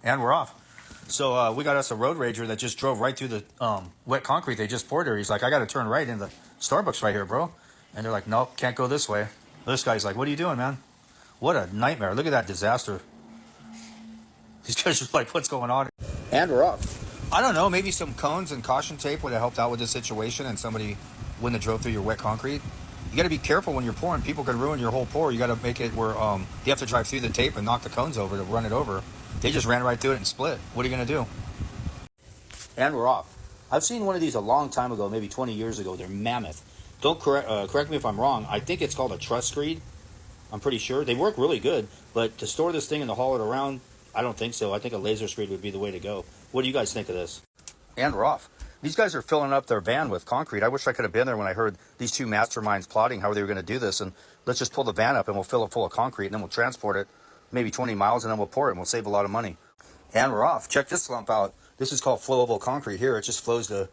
And we're off. So we got us a road rager that just drove right through the wet concrete they just poured here. He's like, I got to turn right in the Starbucks right here, bro. And they're like, nope, can't go this way. This guy's like, what are you doing, man? What a nightmare. Look at that disaster. These guys are like, what's going on? And we're off. I don't know, maybe some cones and caution tape would have helped out with this situation and somebody wouldn't have drove through your wet concrete. You got to be careful when you're pouring. People could ruin your whole pour. You got to make it where you have to drive through the tape and knock the cones over to run it over. They just ran right through it and split. What are you going to do? And we're off. I've seen one of these a long time ago, maybe 20 years ago. They're mammoth. Don't correct me if I'm wrong. I think it's called a truss screed. I'm pretty sure. They work really good, but to store this thing and to haul it around, I don't think so. I think a laser screed would be the way to go. What do you guys think of this? And we're off. These guys are filling up their van with concrete. I wish I could have been there when I heard these two masterminds plotting how they were going to do this. And let's just pull the van up and we'll fill it full of concrete and then we'll transport it maybe 20 miles and then we'll pour it and we'll save a lot of money. And we're off. Check this slump out. This is called flowable concrete here. It just flows to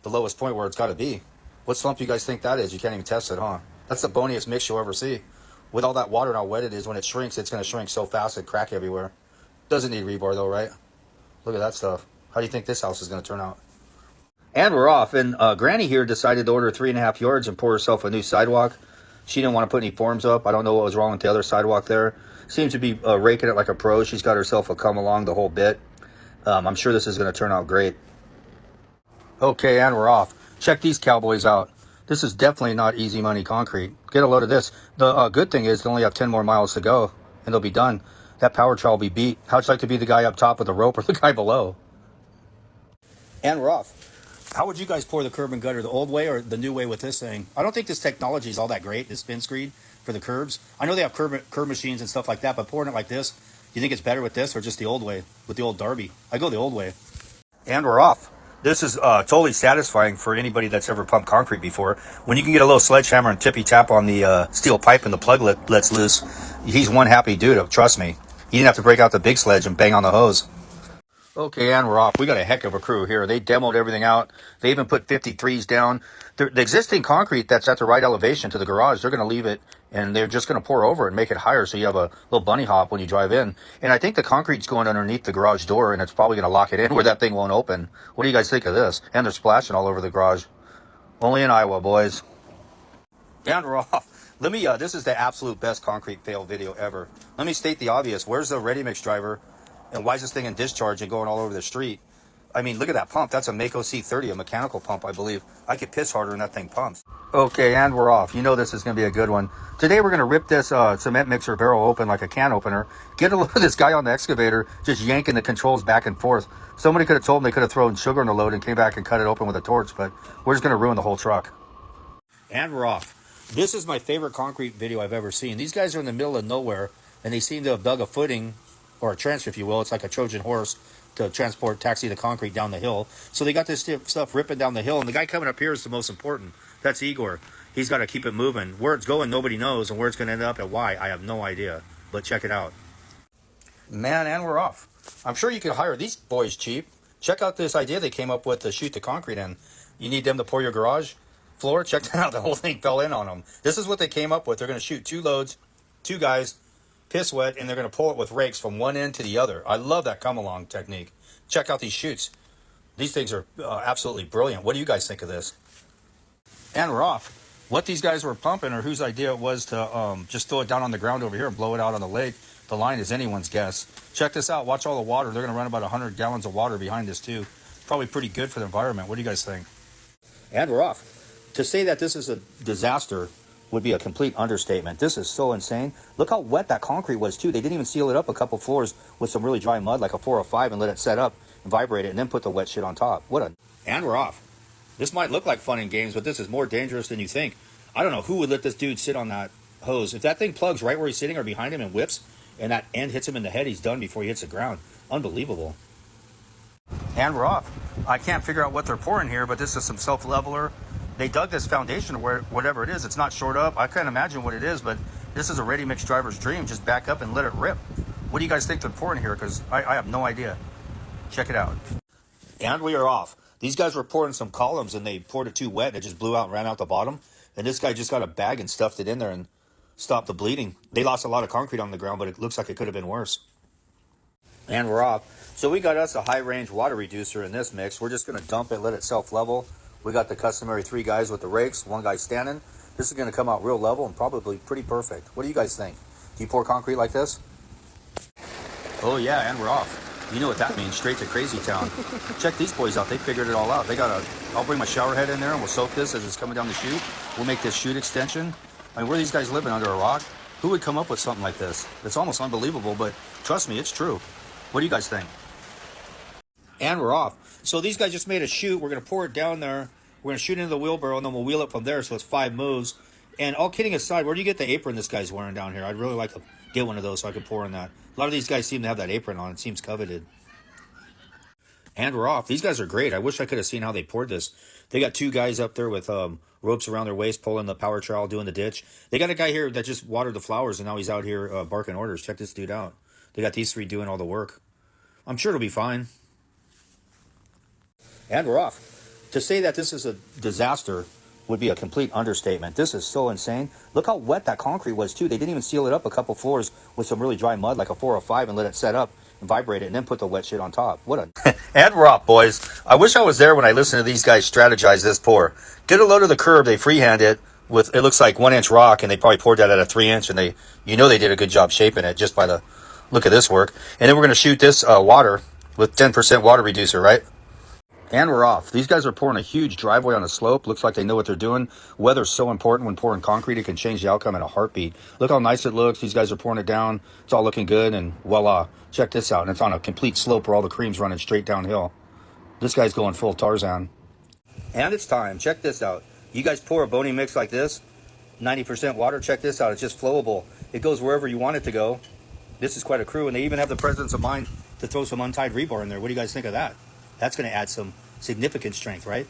the lowest point where it's got to be. What slump do you guys think that is? You can't even test it, huh? That's the boniest mix you'll ever see. With all that water and how wet it is, when it shrinks, it's going to shrink so fast it crack everywhere. Doesn't need rebar though, right? Look at that stuff. How do you think this house is going to turn out? And we're off. And Granny here decided to order 3.5 yards and pour herself a new sidewalk. She didn't want to put any forms up. I don't know what was wrong with the other sidewalk there. Seems to be raking it like a pro. She's got herself a come along the whole bit. I'm sure this is going to turn out great. Okay, and we're off. Check these cowboys out. This is definitely not easy money concrete. Get a load of this. The good thing is they only have 10 more miles to go, and they'll be done. That power trowel will be beat. How'd you like to be the guy up top with the rope or the guy below? And we're off. How would you guys pour the curb and gutter, the old way or the new way with this thing? I don't think this technology is all that great, this spin screed for the curbs. I know they have curb machines and stuff like that, but pouring it like this, do you think it's better with this or just the old way, with the old Darby? I go the old way. And we're off. This is totally satisfying for anybody that's ever pumped concrete before. When you can get a little sledgehammer and tippy tap on the steel pipe and the plug lets loose, he's one happy dude, trust me. You didn't have to break out the big sledge and bang on the hose. Okay, and we're off. We got a heck of a crew here. They demoed everything out. They even put 53s down. The existing concrete that's at the right elevation to the garage, they're going to leave it, and they're just going to pour over it and make it higher so you have a little bunny hop when you drive in. And I think the concrete's going underneath the garage door, and it's probably going to lock it in where that thing won't open. What do you guys think of this? And they're splashing all over the garage. Only in Iowa, boys. And we're off. Let me, this is the absolute best concrete fail video ever. Let me state the obvious. Where's the ready mix driver? And why is this thing in discharge and going all over the street? I mean, look at that pump. That's a Mako C30, a mechanical pump, I believe. I could piss harder than that thing pumps. Okay, and we're off. You know this is going to be a good one. Today we're going to rip this cement mixer barrel open like a can opener. Get a look at this guy on the excavator just yanking the controls back and forth. Somebody could have told him they could have thrown sugar in the load and came back and cut it open with a torch, but we're just going to ruin the whole truck. And we're off. This is my favorite concrete video I've ever seen. These guys are in the middle of nowhere, and they seem to have dug a footing, or a trench, if you will. It's like a Trojan horse to taxi the concrete down the hill. So they got this stuff ripping down the hill, and the guy coming up here is the most important. That's Igor. He's got to keep it moving. Where it's going, nobody knows, and where it's going to end up and why, I have no idea. But check it out. Man, and we're off. I'm sure you could hire these boys cheap. Check out this idea they came up with to shoot the concrete in. You need them to pour your garage floor? Check that out. The whole thing fell in on them. This is what they came up with. They're going to shoot 2 loads, 2 guys, piss wet, and they're going to pull it with rakes from one end to the other. I love that come along technique. Check out these chutes. These things are absolutely brilliant. What do you guys think of this? And we're off. What these guys were pumping, or whose idea it was to just throw it down on the ground over here and blow it out on the lake, the line is anyone's guess. Check this out. Watch all the water. They're going to run about 100 gallons of water behind this too. Probably pretty good for the environment. What do you guys think? And we're off. To say that this is a disaster would be a complete understatement. This is so insane. Look how wet that concrete was too. They didn't even seal it up a couple floors with some really dry mud, like a 405, and let it set up and vibrate it, and then put the wet shit on top. And we're off. This might look like fun and games, but this is more dangerous than you think. I don't know who would let this dude sit on that hose. If that thing plugs right where he's sitting or behind him and whips, and that end hits him in the head, he's done before he hits the ground. Unbelievable. And we're off. I can't figure out what they're pouring here, but this is some self-leveler. They dug this foundation where whatever it is. It's not shored up. I can't imagine what it is, but this is a ready mix driver's dream. Just back up and let it rip. What do you guys think they're pouring here? Because I have no idea. Check it out. And we are off. These guys were pouring some columns, and they poured it too wet, and it just blew out and ran out the bottom. And this guy just got a bag and stuffed it in there and stopped the bleeding. They lost a lot of concrete on the ground, but it looks like it could have been worse. And we're off. So we got us a high range water reducer in this mix. We're just going to dump it, let it self level. We got the customary 3 guys with the rakes, 1 guy standing. This is going to come out real level and probably pretty perfect. What do you guys think? Do you pour concrete like this? Oh yeah, and we're off. You know what that means, straight to Crazy Town. Check these boys out, they figured it all out. They got I'll bring my shower head in there and we'll soak this as it's coming down the chute. We'll make this chute extension. I mean, where are these guys living, under a rock? Who would come up with something like this? It's almost unbelievable, but trust me, it's true. What do you guys think? And we're off. So these guys just made a chute. We're going to pour it down there. We're going to shoot into the wheelbarrow, and then we'll wheel it from there, so it's 5 moves. And all kidding aside, where do you get the apron this guy's wearing down here? I'd really like to get one of those so I can pour in that. A lot of these guys seem to have that apron on. It seems coveted. And we're off. These guys are great. I wish I could have seen how they poured this. They got 2 guys up there with ropes around their waist, pulling the power trowel, doing the ditch. They got a guy here that just watered the flowers, and now he's out here barking orders. Check this dude out. They got these 3 doing all the work. I'm sure it'll be fine. And we're off. To say that this is a disaster would be a complete understatement. This is so insane. Look how wet that concrete was, too. They didn't even seal it up a couple floors with some really dry mud, like a 4 or 5, and let it set up and vibrate it, and then put the wet shit on top. What a... And we're off, boys. I wish I was there when I listened to these guys strategize this pour. Did a load of the curb. They freehand it with, it looks like 1-inch rock, and they probably poured that at a 3-inch, and they did a good job shaping it just by the look of this work. And then we're going to shoot this water with 10% water reducer, right? And we're off. These guys are pouring a huge driveway on a slope. Looks like they know what they're doing. Weather's so important when pouring concrete. It can change the outcome in a heartbeat. Look how nice it looks. These guys are pouring it down. It's all looking good, and voila. Check this out. And it's on a complete slope where all the cream's running straight downhill. This guy's going full Tarzan. And it's time. Check this out. You guys pour a bony mix like this, 90% water. Check this out. It's just flowable. It goes wherever you want it to go. This is quite a crew, and they even have the presence of mind to throw some untied rebar in there. What do you guys think of that? That's going to add some significant strength, right?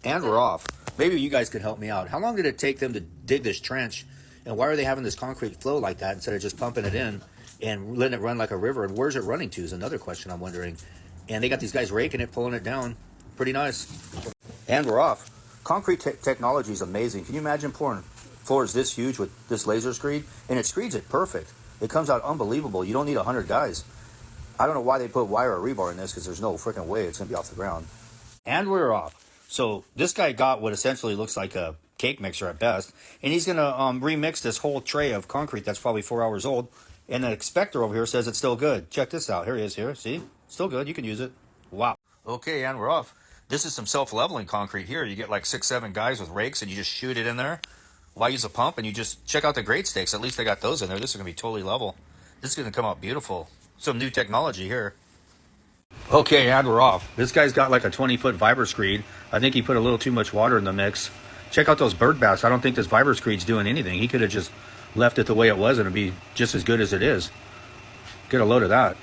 And we're off. Maybe you guys could help me out. How long did it take them to dig this trench? And why are they having this concrete flow like that instead of just pumping it in and letting it run like a river? And where's it running to is another question I'm wondering. And they got these guys raking it, pulling it down. Pretty nice. And we're off. Concrete technology is amazing. Can you imagine pouring floors this huge with this laser screed? And it screeds it perfect. It comes out unbelievable. You don't need 100 guys. I don't know why they put wire or rebar in this, because there's no freaking way it's going to be off the ground. And we're off. So this guy got what essentially looks like a cake mixer at best, and he's going to remix this whole tray of concrete that's probably 4 hours old, and the inspector over here says it's still good. Check this out. Here he is here. See? Still good. You can use it. Wow. Okay, and we're off. This is some self-leveling concrete here. You get like 6, 7 guys with rakes, and you just shoot it in there. Why use a pump? And you just check out the grade stakes. At least they got those in there. This is going to be totally level. This is going to come out beautiful. Some new technology here. Okay, and we're off. This guy's got like a 20-foot Vibra screed. I think he put a little too much water in the mix. Check out those bird baths. I don't think this Vibra screed's doing anything. He could have just left it the way it was and it'd be just as good as it is. Get a load of that.